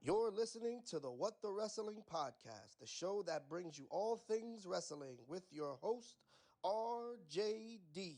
You're listening to the What the Wrestling Podcast, the show that brings you all things wrestling with your host, RJD.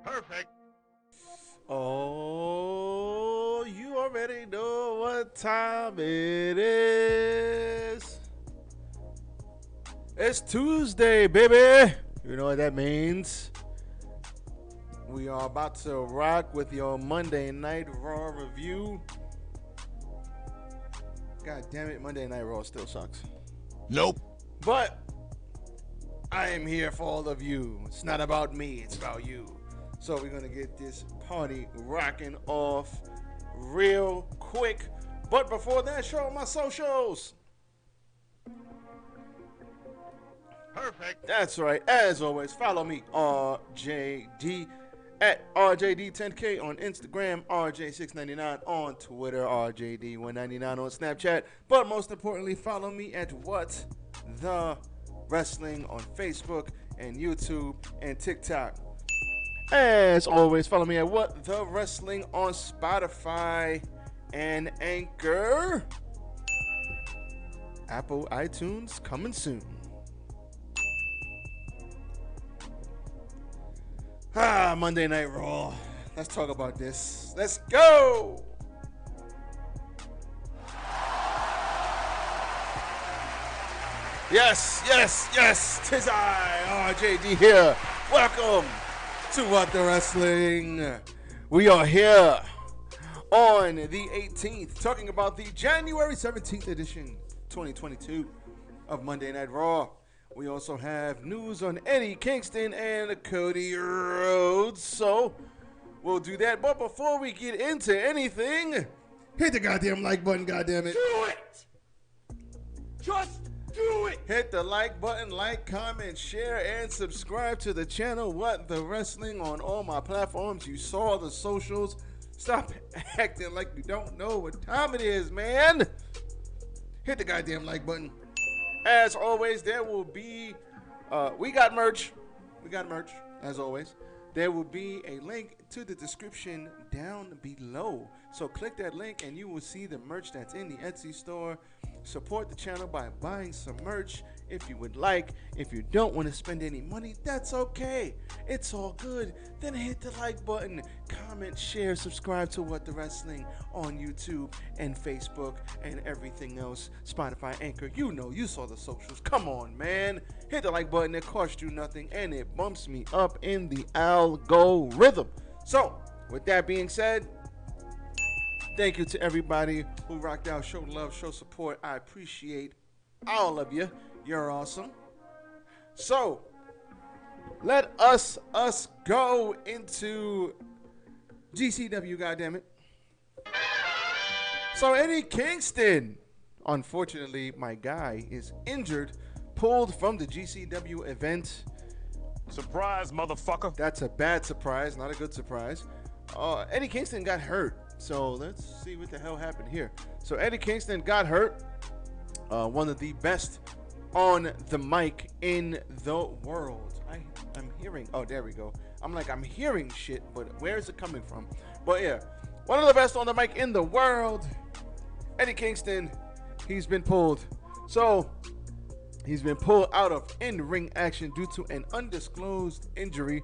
Perfect. Oh, you already know what time it is. It's Tuesday, baby. You know what that means. We are about to rock with your Monday Night Raw review. God damn it, Monday Night Raw still sucks. Nope. But I am here for all of you. It's not about me, it's about you. So we're going to get this party rocking off real quick. But before that, show my socials. Perfect. That's right. As always, follow me, RJD, at RJD10K on Instagram, RJ699 on Twitter, RJD199 on Snapchat. But most importantly, follow me at What The Wrestling on Facebook and YouTube and TikTok. As always, follow me at What The Wrestling on Spotify and Anchor. Apple iTunes coming soon. Monday Night Raw. Let's talk about this. Let's go! Yes, 'tis I, RJD here. Welcome to What the Wrestling. We are here on the 18th, talking about the January 17th edition, 2022 of Monday Night Raw. We also have news on Eddie Kingston and Cody Rhodes, so we'll do that. But before we get into anything, hit the goddamn like button, goddammit. Do it. Just do it. Hit the like button, like, comment, share, and subscribe to the channel What the Wrestling on all my platforms. You saw the socials. Stop acting like you don't know what time it is, man. Hit the goddamn like button. As always, there will be, we got merch, as always. There will be a link to the description down below. So click that link and you will see the merch that's in the Etsy store. Support the channel by buying some merch if you would like. If you don't want to spend any money, that's okay. It's all good. Then hit the like button, comment, share, subscribe to What the Wrestling on YouTube and Facebook and everything else. Spotify, Anchor, you saw the socials. Come on, man. Hit the like button. It costs you nothing and it bumps me up in the algorithm. So, with that being said, thank you to everybody who rocked out, showed love, showed support. I appreciate all of you. You're awesome. So, let us go into GCW, goddammit. So, Eddie Kingston, unfortunately, my guy is injured, pulled from the GCW event. Surprise, motherfucker. That's a bad surprise, not a good surprise. Eddie Kingston got hurt. So let's see what the hell happened here. So Eddie Kingston got hurt. One of the best on the mic in the world. I'm hearing, oh, there we go. I'm hearing shit, but where is it coming from? But yeah, one of the best on the mic in the world, Eddie Kingston, he's been pulled. So he's been pulled out of in-ring action due to an undisclosed injury.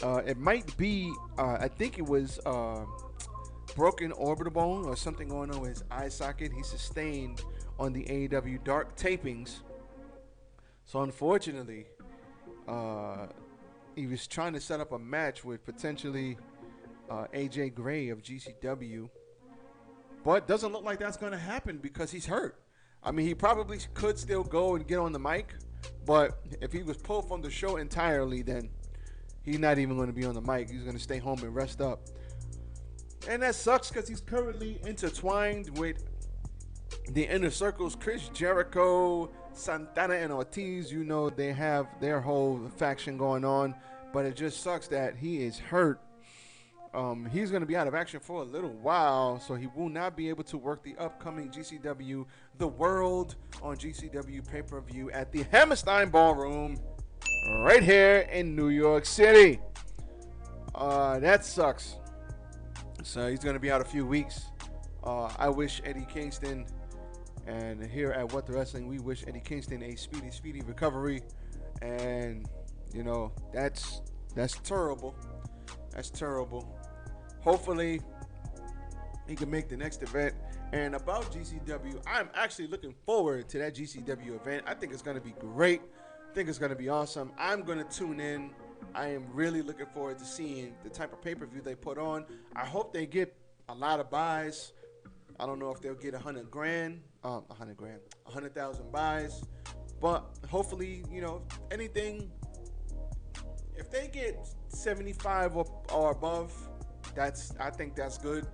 It might be, I think it was broken orbital bone or something going on with his eye socket he sustained on the AEW Dark tapings. So unfortunately, he was trying to set up a match with potentially AJ Gray of GCW, but doesn't look like that's going to happen because he's hurt. I mean, he probably could still go and get on the mic, but if he was pulled from the show entirely, then he's not even going to be on the mic. He's going to stay home and rest up. And that sucks because he's currently intertwined with the Inner Circle's Chris Jericho, Santana, and Ortiz. You know, they have their whole faction going on, but it just sucks that he is hurt. He's going to be out of action for a little while, so he will not be able to work the upcoming GCW The World on GCW pay-per-view at the Hammerstein Ballroom right here in New York City. That sucks. So he's going to be out a few weeks. I wish Eddie Kingston, and here at What the Wrestling, we wish Eddie Kingston a speedy recovery. And, you know, that's terrible. That's terrible. Hopefully, he can make the next event. And about GCW, I'm actually looking forward to that GCW event. I think it's going to be great. I think it's going to be awesome. I'm going to tune in. I am really looking forward to seeing the type of pay-per-view they put on. I hope they get a lot of buys. I don't know if they'll get 100,000 buys. But hopefully, you know, anything, if they get 75 or above, I think that's good,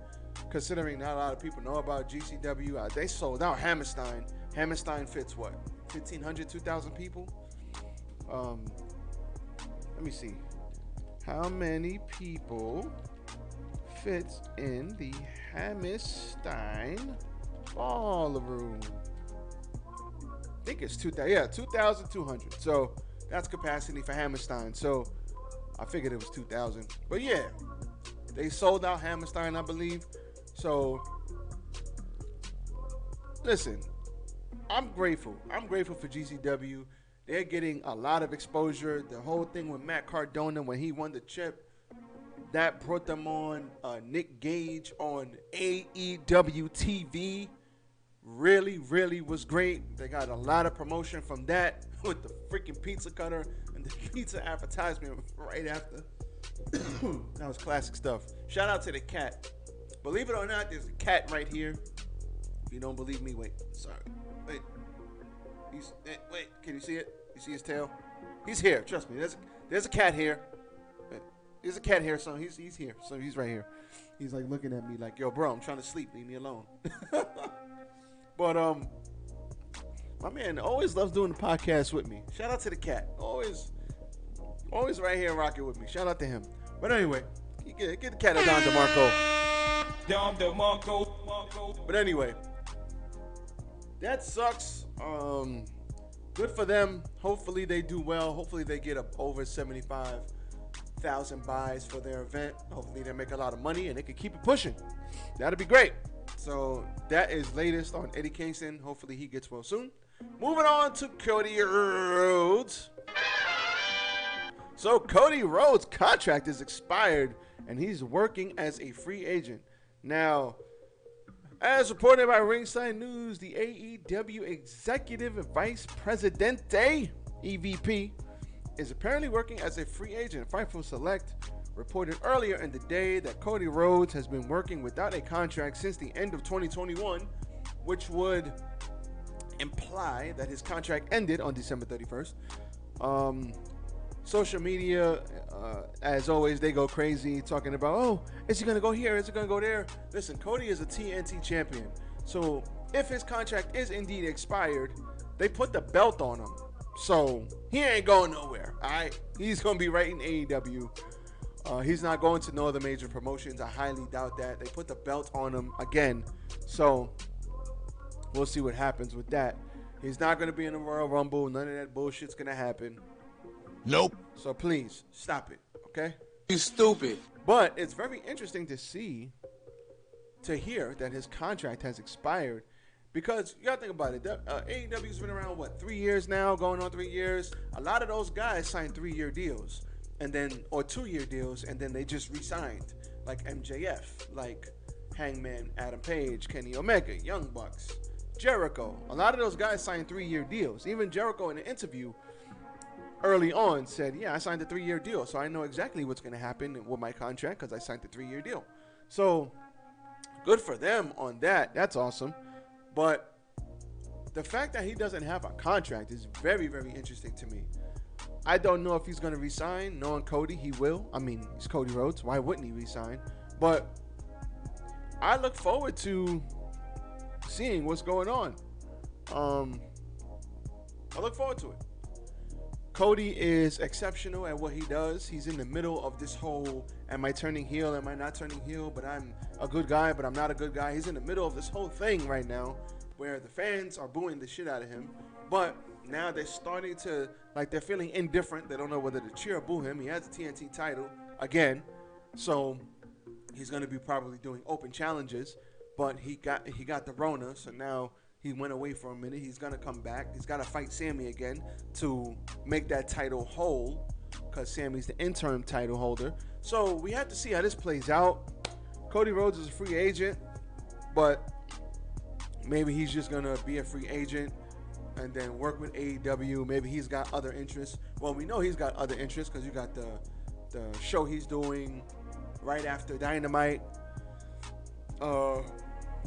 considering not a lot of people know about GCW. They sold out Hammerstein. Hammerstein fits what, 1,500, 2,000 people? Let me see. How many people fits in the Hammerstein Ballroom? I think it's 2,000. Yeah, 2,200. So that's capacity for Hammerstein. So I figured it was 2,000. But yeah, they sold out Hammerstein, I believe. So listen, I'm grateful. I'm grateful for GCW. They're getting a lot of exposure. The whole thing with Matt Cardona when he won the chip, that brought them on Nick Gage on AEW TV. Really was great. They got a lot of promotion from that with the freaking pizza cutter and the pizza advertisement right after. That was classic stuff. Shout out to the cat. Believe it or not, there's a cat right here. If you don't believe me, wait. Sorry. Wait. Wait. Can you see it? You see his tail? He's here. Trust me. There's a cat here. There's a cat here, son. He's here. So he's right here. He's like looking at me like, yo, bro, I'm trying to sleep. Leave me alone. But my man always loves doing the podcast with me. Shout out to the cat. Always right here rocking with me. Shout out to him. But anyway, get the cat of Don DeMarco. But anyway, that sucks. Good for them. Hopefully they do well. Hopefully they get up over 75,000 buys for their event. Hopefully they make a lot of money and they can keep it pushing. That'd be great. So that is latest on Eddie Kingston. Hopefully he gets well soon. Moving on to Cody Rhodes. So Cody Rhodes' contract is expired and he's working as a free agent. Now, as reported by Ringside News, the AEW Executive Vice Presidente, EVP, is apparently working as a free agent. Fightful Select reported earlier in the day that Cody Rhodes has been working without a contract since the end of 2021, which would imply that his contract ended on December 31st. Social media, as always, they go crazy talking about, oh, is he going to go here? Is he going to go there? Listen, Cody is a TNT champion. So if his contract is indeed expired, they put the belt on him. So he ain't going nowhere. All right, he's gonna be right in AEW. He's not going to no other major promotions. I highly doubt that. They put the belt on him again, so we'll see what happens with that. He's not gonna be in the Royal Rumble. None of that bullshit's gonna happen. Nope. So please stop it, okay? You stupid. But it's very interesting to hear that his contract has expired, because you gotta think about it. AEW's been around, what, 3 years now, going on 3 years. A lot of those guys signed 3-year deals, and then, or 2-year deals, and then they just re-signed, like MJF, like Hangman Adam Page, Kenny Omega, Young Bucks, Jericho. A lot of those guys signed 3-year deals. Even Jericho in an interview early on said, yeah, I signed a 3-year deal, so I know exactly what's going to happen with my contract because I signed a 3-year deal. So good for them on that. That's awesome. But the fact that he doesn't have a contract is very, very interesting to me. I don't know if he's going to resign. Knowing Cody, he will. I mean, he's Cody Rhodes. Why wouldn't he resign? But I look forward to seeing what's going on. I look forward to it. Cody is exceptional at what he does. He's in the middle of this whole, am I turning heel, am I not turning heel, but I'm a good guy, but I'm not a good guy. He's in the middle of this whole thing right now where the fans are booing the shit out of him. But now they're starting to, like, they're feeling indifferent. They don't know whether to cheer or boo him. He has the TNT title again. So he's going to be probably doing open challenges. But he got the Rona, so now he went away for a minute. He's going to come back. He's got to fight Sammy again to make that title whole, because Sammy's the interim title holder. So we have to see how this plays out. Cody Rhodes is a free agent, but maybe he's just going to be a free agent and then work with AEW. Maybe he's got other interests. Well, we know he's got other interests because you got the show he's doing right after Dynamite.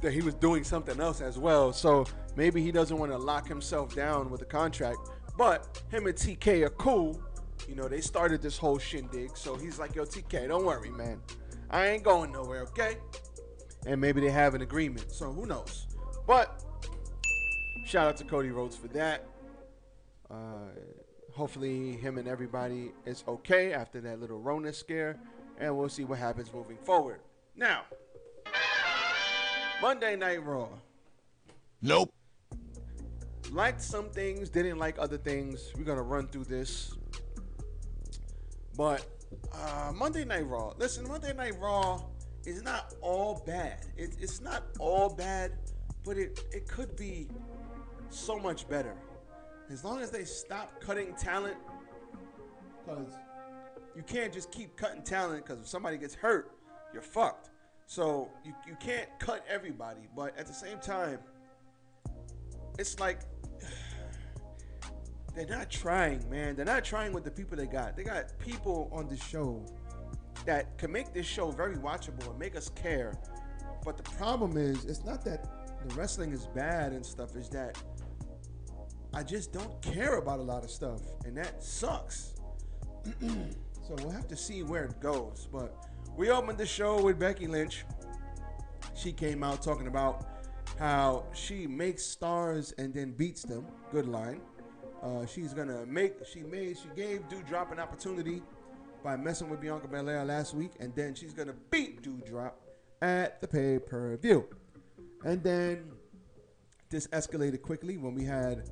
That he was doing something else as well. So maybe he doesn't want to lock himself down with a contract. But him and TK are cool. You know, they started this whole shindig. So he's like, yo, TK, don't worry, man. I ain't going nowhere, okay? And maybe they have an agreement. So who knows? But shout out to Cody Rhodes for that. Hopefully him and everybody is okay after that little Rona scare. And we'll see what happens moving forward. Now, Monday Night Raw. Nope. Liked some things, didn't like other things. We're going to run through this. But Monday Night Raw. Listen, Monday Night Raw is not all bad. It's not all bad, but it could be so much better. As long as they stop cutting talent. Because you can't just keep cutting talent, because if somebody gets hurt, you're fucked. So you can't cut everybody, but at the same time, it's like they're not trying, man. They're not trying with the people they got. They got people on the show that can make this show very watchable and make us care. But the problem is, it's not that the wrestling is bad and stuff, is that I just don't care about a lot of stuff, and that sucks. So we'll have to see where it goes, but we opened the show with Becky Lynch. She came out talking about how she makes stars and then beats them. Good line. She gave Doudrop an opportunity by messing with Bianca Belair last week, and then she's gonna beat Doudrop at the pay-per-view. And then this escalated quickly when we had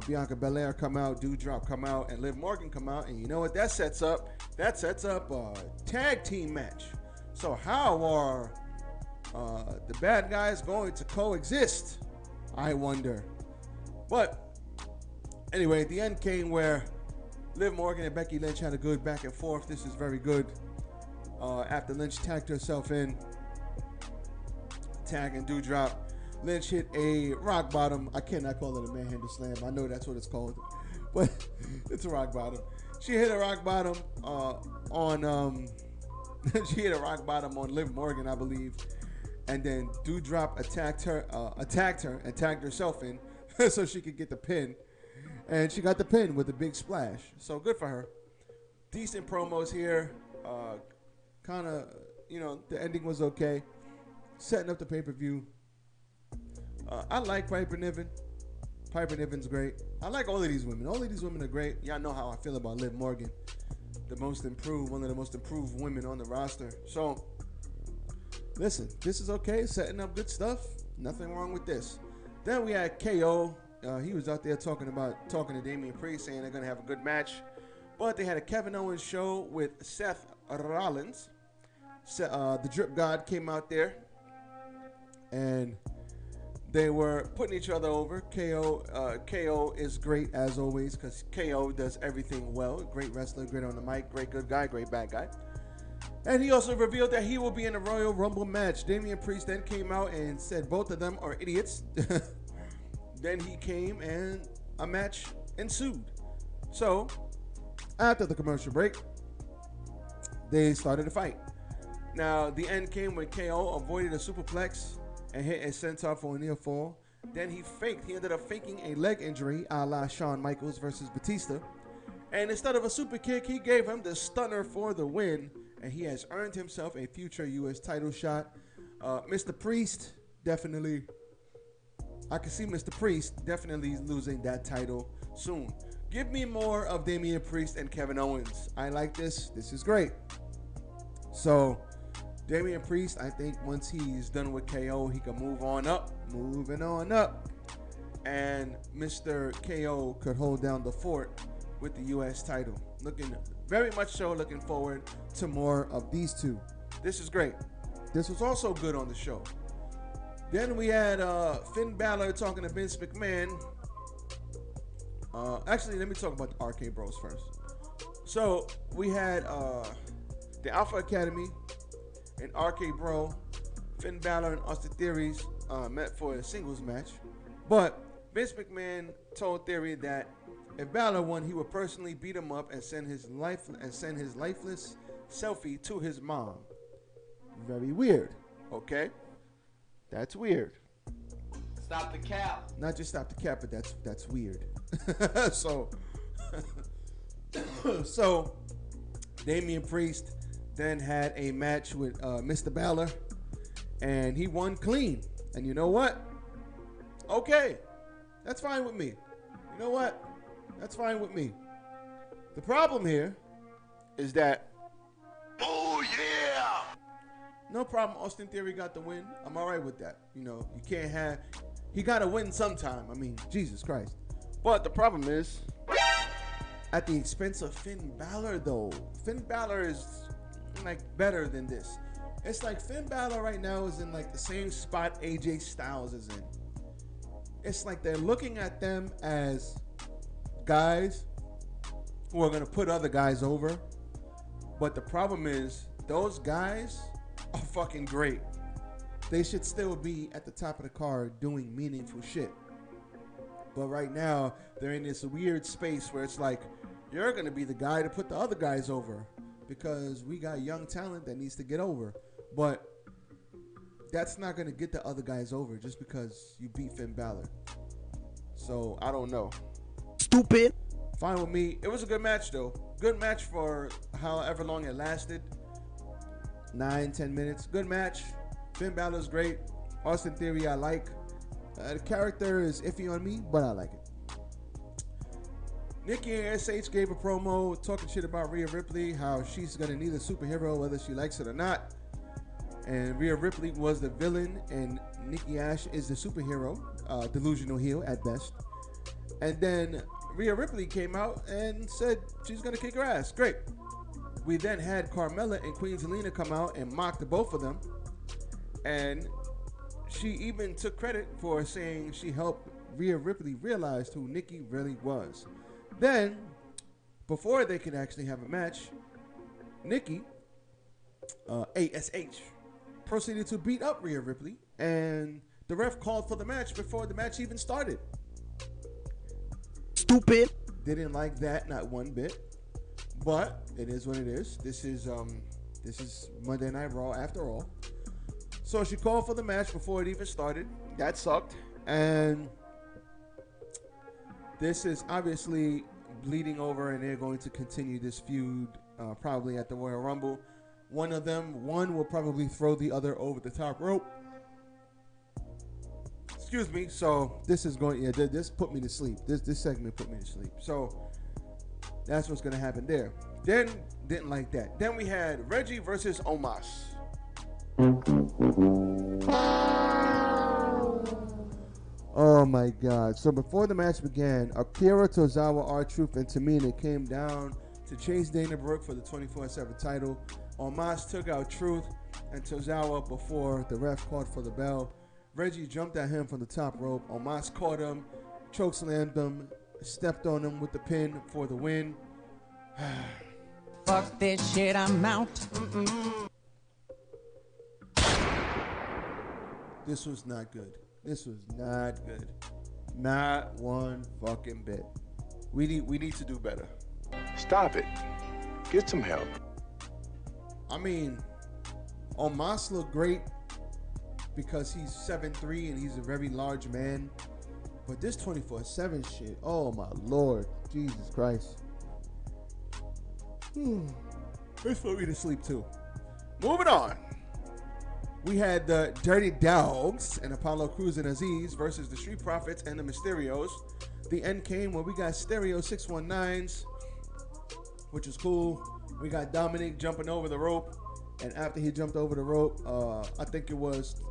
Bianca Belair come out, Doudrop come out, and Liv Morgan come out. And you know what that sets up? That sets up a tag team match. So how are the bad guys going to coexist? I wonder. But anyway, the end came where Liv Morgan and Becky Lynch had a good back and forth. This is very good. After Lynch tagged herself in, tagging Doudrop, Lynch hit a rock bottom. I cannot call it a manhandle slam. I know that's what it's called, but it's a rock bottom. She hit a rock bottom she hit a rock bottom on Liv Morgan, I believe, and then Doudrop attacked her and tagged herself in so she could get the pin, and she got the pin with a big splash. So good for her. Decent promos here. Kind of, the ending was okay. Setting up the pay-per-view. I like Piper Niven. Piper Niven's great. I like all of these women. All of these women are great. Y'all know how I feel about Liv Morgan. The most improved, one of the most improved women on the roster. So, listen, this is okay. Setting up good stuff. Nothing wrong with this. Then we had KO. He was out there talking to Damian Priest, saying they're going to have a good match. But they had a Kevin Owens show with Seth Rollins. The Drip God came out there. And they were putting each other over. KO is great as always because KO does everything well. Great wrestler, great on the mic, great good guy, great bad guy. And he also revealed that he will be in a Royal Rumble match. Damian Priest then came out and said both of them are idiots. Then he came and a match ensued. So, after the commercial break, they started a fight. Now, the end came when KO avoided a superplex and hit a senton for a near fall. Then he ended up faking a leg injury a la Shawn Michaels versus Batista. And instead of a super kick, he gave him the stunner for the win. And he has earned himself a future U.S. title shot. Mr. Priest, definitely, I can see Mr. Priest definitely losing that title soon. Give me more of Damian Priest and Kevin Owens. I like this. This is great. So, Damian Priest, I think once he's done with KO, he can move on up. Moving on up. And Mr. KO could hold down the fort with the U.S. title. Looking very much so looking forward to more of these two. This is great. This was also good on the show. Then we had Finn Balor talking to Vince McMahon. Actually, let me talk about the RK Bros first. So we had the Alpha Academy and RK Bro, Finn Balor and Austin Theories met for a singles match. But Vince McMahon told Theory that if Balor won, he would personally beat him up and send his lifeless selfie to his mom. Very weird. Okay, that's weird. Stop the cap. Not just stop the cap, but that's weird. So Damian Priest then had a match with Mr. Balor, and he won clean. And you know what? Okay, that's fine with me. You know what? That's fine with me. The problem here is that, Oh, yeah! no problem, Austin Theory got the win. I'm all right with that. You know, you can't have, he got to win sometime. I mean, Jesus Christ. But the problem is, at the expense of Finn Balor, though. Finn Balor is, like, better than this. It's like Finn Balor right now is in, like, the same spot AJ Styles is in. It's like they're looking at them as guys who are going to put other guys over. But the problem is, those guys are fucking great. They should still be at the top of the card doing meaningful shit. But right now, they're in this weird space where it's like, you're going to be the guy to put the other guys over because we got young talent that needs to get over. But that's not going to get the other guys over just because you beat Finn Balor. So, I don't know. Stupid. Fine with me. It was a good match, though. Good match for however long it lasted. 9-10 minutes. Good match. Finn Balor's great. Austin Theory, I like. The character is iffy on me, but I like it. Nikki and SH gave a promo talking shit about Rhea Ripley, how she's going to need a superhero whether she likes it or not. And Rhea Ripley was the villain, and Nikki Ash is the superhero, delusional heel at best. And then Rhea Ripley came out and said she's going to kick her ass. Great. We then had Carmella and Queen Zelina come out and mock the both of them. And she even took credit for saying she helped Rhea Ripley realize who Nikki really was. Then, before they could actually have a match, Nikki, ASH, proceeded to beat up Rhea Ripley. And the ref called for the match before the match even started. Stupid. Didn't like that, not one bit. But it is what it is. This is Monday Night Raw after all. So she called for the match before it even started. That sucked. And this is obviously bleeding over, and they're going to continue this feud probably at the Royal Rumble. One will probably throw the other over the top rope. excuse me. So this is going. Yeah, this put me to sleep. This segment put me to sleep. So that's what's gonna happen there. Then didn't like that. Then we had Reggie versus Omos. Oh my God. So before the match began, Akira Tozawa, R-Truth, and Tamina came down to chase Dana Brooke for the 24/7 title. Omos took out Truth and Tozawa before the ref called for the bell. Reggie jumped at him from the top rope. Omos caught him, chokeslammed him, stepped on him with the pin for the win. Fuck this shit, I'm out. This was not good. This was not good. Not one fucking bit. We need to do better. Stop it. Get some help. I mean, Omos looked great because he's 7'3" and he's a very large man. But this 24/7 shit, oh my Lord, Jesus Christ. This put me to sleep too. Moving on. We had the Dirty Dogs and Apollo Crews and Aziz versus the Street Profits and the Mysterios. The end came when we got Stereo 619s, which is cool. We got Dominic jumping over the rope, and after he jumped over the rope, I think it was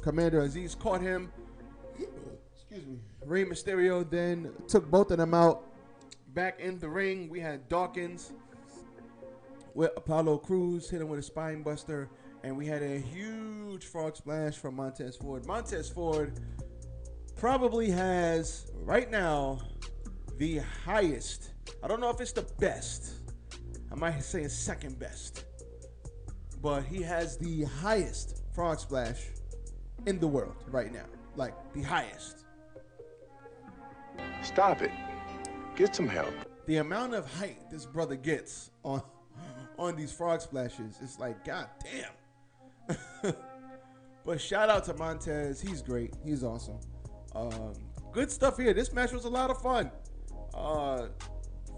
Commander Aziz caught him. Excuse me. Rey Mysterio then took both of them out. Back in the ring, we had Dawkins with Apollo Crews, hit him with a spine buster, and we had a huge frog splash from Montez Ford. Montez Ford probably has, right now, the highest. I don't know if it's the best. I might say it's second best. But he has the highest frog splash in the world right now. Like, the highest. Stop it. Get some help. The amount of height this brother gets on these frog splashes, it's like, god damn. But shout out to Montez. He's great. He's awesome. Good stuff here. This match was a lot of fun.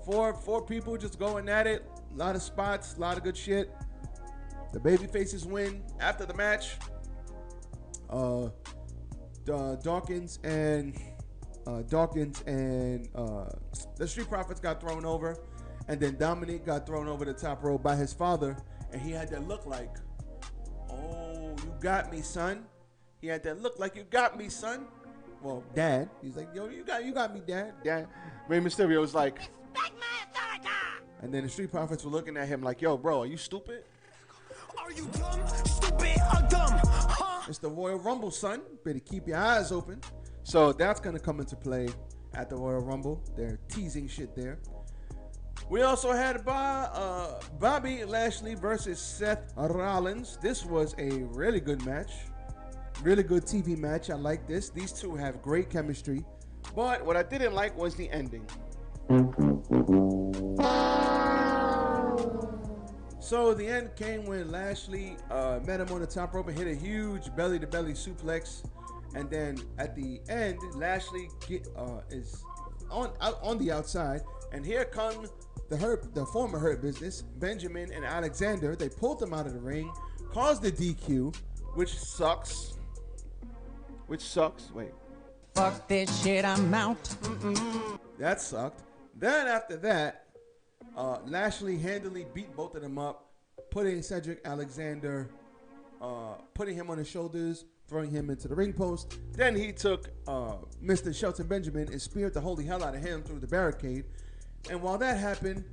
Four people just going at it. A lot of spots. A lot of good shit. The babyfaces win. After the match, Dawkins and the Street Profits got thrown over, and then Dominic got thrown over the top rope by his father, and he had that look like, oh, you got me, son. He had that look like, you got me, son. Well, Dad. He's like, yo, you got me, Dad. Rey Mysterio was like, respect my authority. And then the Street Profits were looking at him like, yo, bro, are you stupid? Are you dumb, stupid, or dumb? Huh? It's the Royal Rumble, son. Better keep your eyes open. So that's going to come into play at the Royal Rumble. They're teasing shit there. We also had Bobby Lashley versus Seth Rollins. This was a really good match. Really good TV match. I like this. These two have great chemistry. But what I didn't like was the ending. So the end came when Lashley met him on the top rope and hit a huge belly-to-belly suplex. And then at the end, Lashley is on the outside. And here come the former Hurt Business, Benjamin and Alexander. They pulled them out of the ring, caused the DQ, which sucks. Wait. Fuck this shit, I'm out. That sucked. Then after that, Lashley handily beat both of them up, putting Cedric Alexander, putting him on his shoulders, throwing him into the ring post. Then he took Mr. Shelton Benjamin and speared the holy hell out of him through the barricade. And while that happened,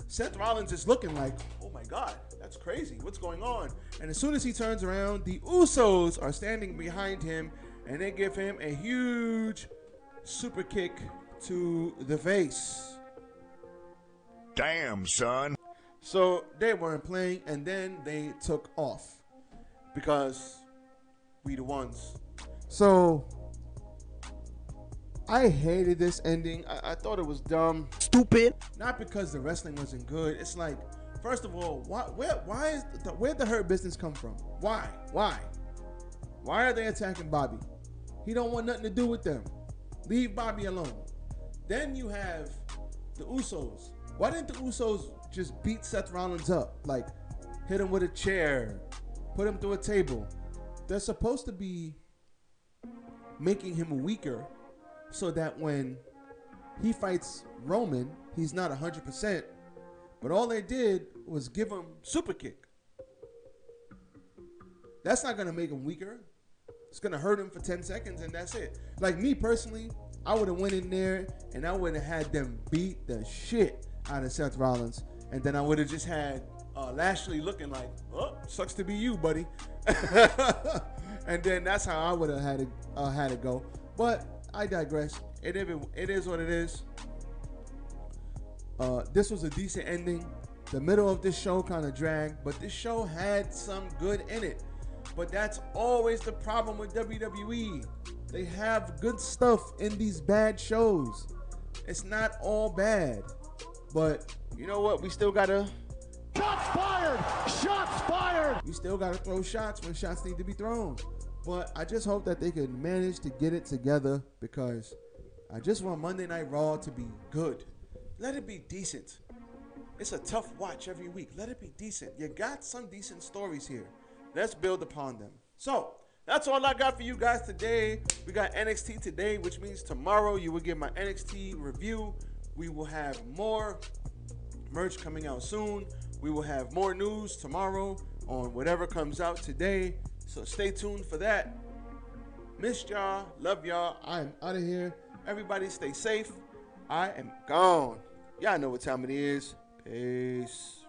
Seth Rollins is looking like, oh my God, that's crazy. What's going on? And as soon as he turns around, the Usos are standing behind him, and they give him a huge super kick to the face. Damn, son. So they weren't playing, and then they took off because we the ones. So I hated this ending. I thought it was dumb. Stupid. Not because the wrestling wasn't good. It's like, first of all, where'd the Hurt Business come from? Why are they attacking Bobby? He don't want nothing to do with them. Leave Bobby alone. Then you have the Usos. Why didn't the Usos just beat Seth Rollins up? Like, hit him with a chair, put him through a table. They're supposed to be making him weaker so that when he fights Roman, he's not 100%. But all they did was give him super kick. That's not going to make him weaker. It's going to hurt him for 10 seconds, and that's it. Like me personally, I would have went in there, and I would have had them beat the shit out of Seth Rollins. And then I would have just had Lashley looking like, oh, sucks to be you, buddy. And then that's how I would have had it go. But I digress. It is what it is. This was a decent ending. The middle of this show kind of dragged, but this show had some good in it. But that's always the problem with WWE. They have good stuff in these bad shows. It's not all bad. But you know what? We still gotta... Shots fired! Shots fired! We still gotta throw shots when shots need to be thrown. But I just hope that they can manage to get it together, because I just want Monday Night Raw to be good. Let it be decent. It's a tough watch every week. Let it be decent. You got some decent stories here. Let's build upon them. So, that's all I got for you guys today. We got NXT today, which means tomorrow you will get my NXT review. We will have more merch coming out soon. We will have more news tomorrow on whatever comes out today. So stay tuned for that. Missed y'all. Love y'all. I am out of here. Everybody stay safe. I am gone. Y'all know what time it is. Peace.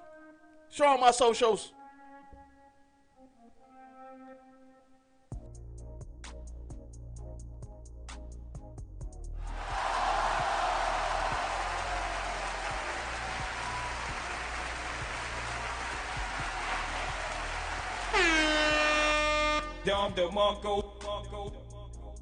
Show on my socials. Dom DeMarco.